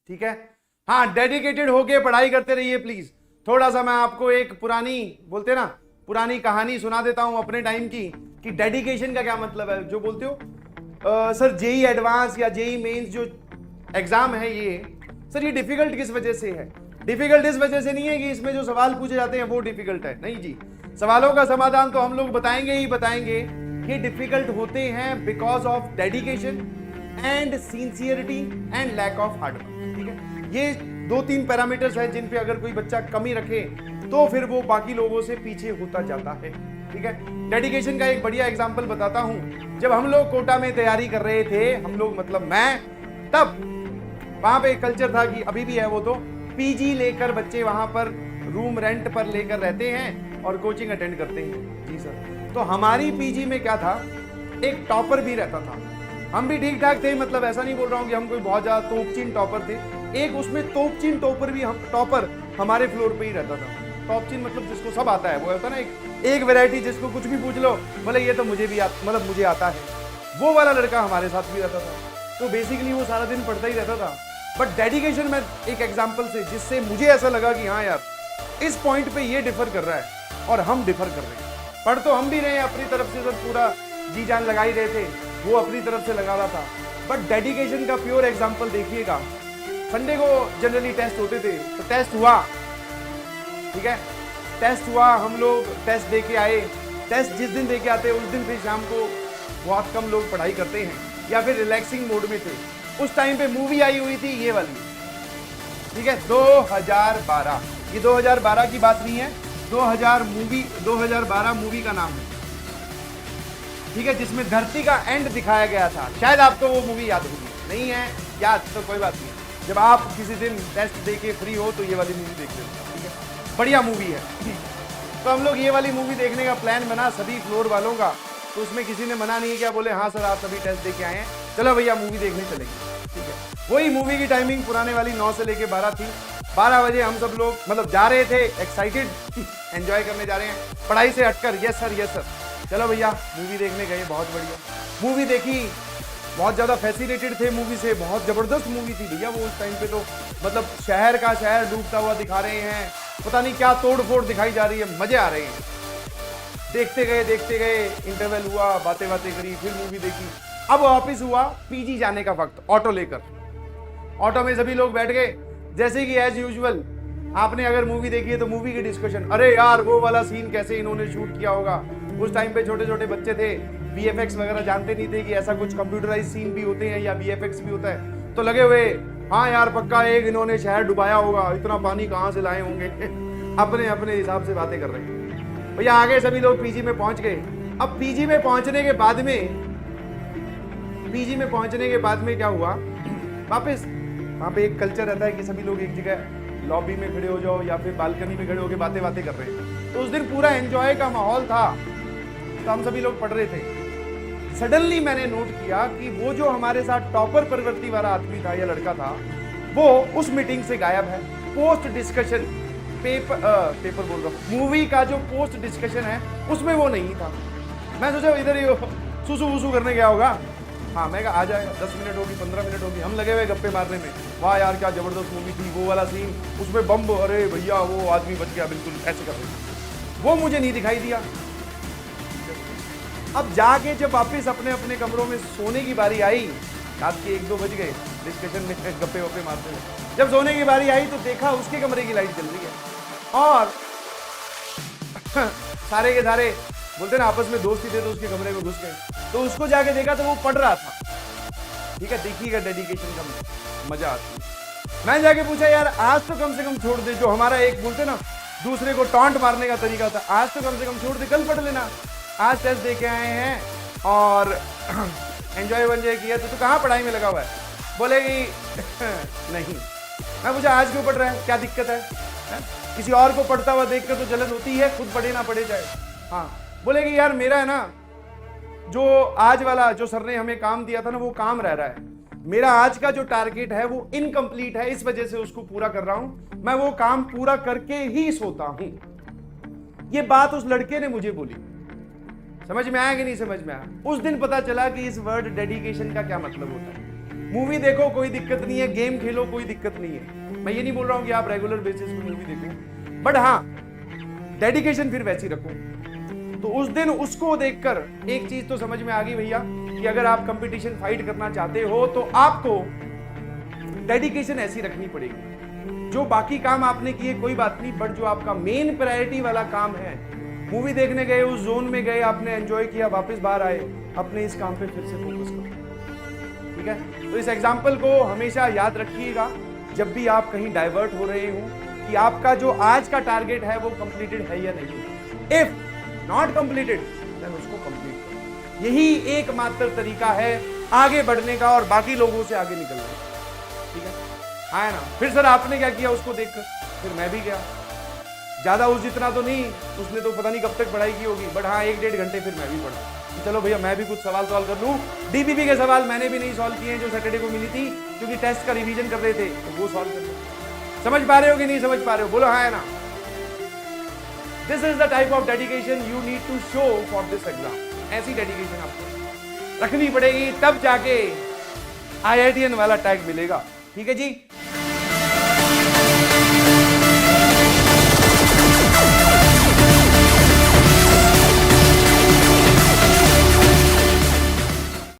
ठीक है। हाँ, डेडिकेटेड होके पढ़ाई करते रहिए प्लीज। थोड़ा सा मैं आपको एक पुरानी, बोलते ना, पुरानी कहानी सुना देता हूं अपने टाइम की, कि डेडिकेशन का क्या मतलब है। जो बोलते हो सर जेई एडवांस या जेई मेंस जो एग्जाम है ये, सर ये डिफिकल्ट किस वजह से है? डिफिकल्ट इस वजह से नहीं है कि इसमें जो सवाल पूछे जाते हैं वो डिफिकल्ट है, नहीं जी। सवालों का समाधान तो हम लोग बताएंगे ही बताएंगे। ये डिफिकल्ट होते हैं because of dedication and sincerity and lack of hard work. ठीक है, ये 2-3 पैरामीटर्स हैं जिन पे अगर कोई बच्चा कमी रखे तो फिर वो बाकी लोगों से पीछे होता जाता है। ठीक है, डेडिकेशन का एक बढ़िया एग्जांपल बताता हूं। जब हम लोग कोटा में तैयारी कर रहे थे, हम लोग मतलब मैं, तब वहां पे एक कल्चर था कि अभी भी है वो, तो पीजी लेकर बच्चे वहां पर रूम रेंट पर लेकर रहते हैं और कोचिंग अटेंड करते हैं। जी सर। तो हमारी पीजी में क्या था, एक टॉपर भी रहता था। हम भी ठीक ठाक थे, मतलब ऐसा नहीं बोल रहा हूं कि हम कोई बहुत ज्यादा तोपचीन टॉपर थे। एक उसमें तोपचीन टॉपर भी, हम टॉपर हमारे फ्लोर पे ही रहता था। टॉपचीन मतलब जिसको सब आता है, वो होता है ना एक वैरायटी, जिसको कुछ भी पूछ लो बोले ये तो मुझे भी मतलब मुझे आता है, वो वाला लड़का हमारे साथ भी रहता था। तो बेसिकली वो सारा दिन पढ़ता ही रहता था। बट डेडिकेशन में एक एग्जांपल से जिससे मुझे ऐसा लगा कि हाँ यार, इस पॉइंट पे ये डिफर कर रहा है और हम डिफर कर रहे हैं। पढ़ तो हम भी रहे हैं अपनी तरफ से, सब पूरा जी जान लगा ही रहे थे, वो अपनी तरफ से लगा रहा था। बट डेडिकेशन का प्योर एग्जांपल देखिएगा। संडे को जनरली टेस्ट होते थे, तो टेस्ट हुआ, ठीक है, टेस्ट हुआ, हम लोग टेस्ट दे के आए। टेस्ट जिस दिन दे के आते उस दिन फिर शाम को बहुत कम लोग पढ़ाई करते हैं या फिर रिलैक्सिंग मोड में थे। उस टाइम पे मूवी आई हुई थी ये वाली, ठीक है, 2012। ये 2012 की बात नहीं है, 2012 मूवी का नाम है, ठीक है, जिसमें धरती का एंड दिखाया गया था। शायद आपको वो मूवी याद होगी, नहीं है याद तो कोई बात नहीं। जब आप किसी दिन टेस्ट दे के फ्री हो तो ये वाली मूवी देख लेना, ठीक है, बढ़िया मूवी है। तो हम लोग ये वाली मूवी देखने का प्लान बना सभी फ्लोर वालों का। तो उसमें किसी ने मना नहीं किया, बोले हाँ सर आप सभी टेस्ट दे के आए हैं, चलो भैया मूवी देखने चलेंगे। ठीक है, वही मूवी की टाइमिंग पुराने वाली 9 से लेके 12 थी। 12 बजे हम सब लोग मतलब जा रहे थे, एक्साइटेड, एंजॉय करने जा रहे हैं पढ़ाई से हटकर। यस सर, चलो भैया मूवी देखने गए, बहुत बढ़िया मूवी देखी, बहुत ज़्यादा फैसिनेटेड थे मूवी से, बहुत ज़बरदस्त मूवी थी भैया वो उस टाइम पे। तो मतलब शहर का शहर डूबता हुआ दिखा रहे हैं, पता नहीं क्या तोड़ फोड़ दिखाई जा रही है, मजे आ रहे हैं। देखते गए, इंटरवल हुआ, बातें करी, फिर मूवी देखी। अब वापिस हुआ पीजी जाने का वक्त, ऑटो लेकर। ऑटो में सभी लोग बैठ गए, जैसे कि एज यूजुअल आपने अगर मूवी देखी है तो मूवी की डिस्कशन, अरे यार वो वाला सीन कैसे इन्होंने शूट किया होगा। उस टाइम पे छोटे छोटे बच्चे थे, VFX वगैरह जानते नहीं थे कि ऐसा कुछ कंप्यूटराइज सीन भी होते हैं या VFX भी होता है। तो लगे हुए, हाँ यार पक्का एक इन्होंने शहर डुबाया होगा, इतना पानी कहाँ से लाए होंगे। अपने अपने हिसाब से बातें कर रहे हैं भैया। आगे सभी लोग पीजी में पहुंच गए। अब पीजी में पहुंचने के बाद में क्या हुआ, वापस वहाँ पे एक कल्चर रहता है कि सभी लोग एक जगह लॉबी में खड़े हो जाओ या फिर बालकनी में खड़े होकर बातें कर रहे हैं। तो उस दिन पूरा एंजॉय का माहौल था, तो हम सभी लोग पढ़ रहे थे। सडनली मैंने नोट किया कि वो जो हमारे साथ टॉपर प्रवृत्ति वाला आदमी था या लड़का था, वो उस मीटिंग से गायब है। पोस्ट डिस्कशन पेपर बोल रहा हूँ, मूवी का जो पोस्ट डिस्कशन है उसमें वो नहीं था। मैं सोचा इधर ही सुसु वुसु करने गया होगा। हाँ मैं कहा आ जाएगा, 10 मिनट होगी, 15 मिनट होगी। हम लगे हुए गप्पे मारने में, वाह यार क्या जबरदस्त मूवी थी, वो वाला सीन, उसमें बम, अरे भैया वो आदमी बच गया, बिल्कुल ऐसे कर रहे। वो मुझे नहीं दिखाई दिया। अब जाके जब वापिस अपने अपने कमरों में सोने की बारी आई, रात के 1-2 बज गए डिस्कशन में गप्पे वप्पे मारते हुए। जब सोने की बारी आई तो देखा उसके कमरे की लाइट जल रही है और सारे के सारे बोलते ना आपस में दोस्ती थे तो उसके कमरे में घुस गए। तो उसको जाके देखा तो वो पढ़ रहा था। ठीक है, देखिएगा डेडिकेशन का मजा आती है। मैं जाके पूछा यार आज तो कम से कम छोड़ दे, जो हमारा एक बोलते ना दूसरे को टॉन्ट मारने का तरीका था, आज तो कम से कम छोड़ दे, कल पढ़ लेना, आज टेस्ट दे के आए हैं और एंजॉय वंजॉय किया। तो तू कहाँ पढ़ाई में लगा हुआ है? बोलेगी नहीं। मैं पूछा आज क्यों पढ़ रहा है, क्या दिक्कत है? किसी और को पढ़ता हुआ देख कर तो जलन होती है, खुद पढ़े ना पढ़े जाए। हाँ बोलेगी यार मेरा है ना, जो आज वाला जो सर ने हमें काम दिया था ना वो काम रह रहा है, मेरा आज का जो टारगेट है वो इनकम्प्लीट है, इस वजह से उसको पूरा कर रहा हूं, मैं वो काम पूरा करके ही सोता हूं। ये बात उस लड़के ने मुझे बोली। समझ में आया कि नहीं समझ में आया? उस दिन पता चला कि इस वर्ड डेडिकेशन का क्या मतलब होता है। मूवी देखो कोई दिक्कत नहीं है, गेम खेलो कोई दिक्कत नहीं है, मैं ये नहीं बोल रहा हूं कि आप रेगुलर बेसिस पे मूवी देखो, बट हाँ डेडिकेशन फिर वैसी रखो। तो उस दिन उसको देखकर एक चीज तो समझ में आ गई भैया कि अगर आप कंपटीशन फाइट करना चाहते हो तो आपको डेडिकेशन ऐसी रखनी पड़ेगी। जो बाकी काम आपने किए कोई बात नहीं, बट जो आपका मेन प्रायोरिटी वाला काम है, मूवी देखने गए, उस जोन में गए, आपने एंजॉय किया, वापस बाहर आए, अपने इस काम पे फिर से फोकस करो। ठीक है, तो इस एग्जाम्पल को हमेशा याद रखिएगा जब भी आप कहीं डाइवर्ट हो रहे हो, कि आपका जो आज का टारगेट है वो कंप्लीटेड है या नहीं। इफ नॉट कंप्लीटेड देन उसको कंप्लीट करो। यही एकमात्र तरीका है आगे बढ़ने का और बाकी लोगों से आगे निकलने का। ठीक है, हाँ है ना। फिर सर आपने क्या किया उसको देखकर? फिर मैं भी गया, ज्यादा उस जितना तो नहीं, उसने तो पता नहीं कब तक पढ़ाई की होगी, बट हाँ 1-1.5 घंटे फिर मैं भी पढ़ा कि चलो भैया मैं भी कुछ सवाल सॉल्व कर लूं। डीपीपी के सवाल मैंने भी नहीं सॉल्व किए जो सैटरडे को मिली थी, क्योंकि टेस्ट का रिवीजन कर रहे थे, तो वो सॉल्व कर लो। समझ पा रहे हो कि नहीं समझ पा रहे हो? बोलो हाँ है ना। This is the type of dedication you need to show for this exam. ऐसी डेडिकेशन आपको रखनी पड़ेगी, तब जाके IITN वाला टैग मिलेगा। ठीक है जी।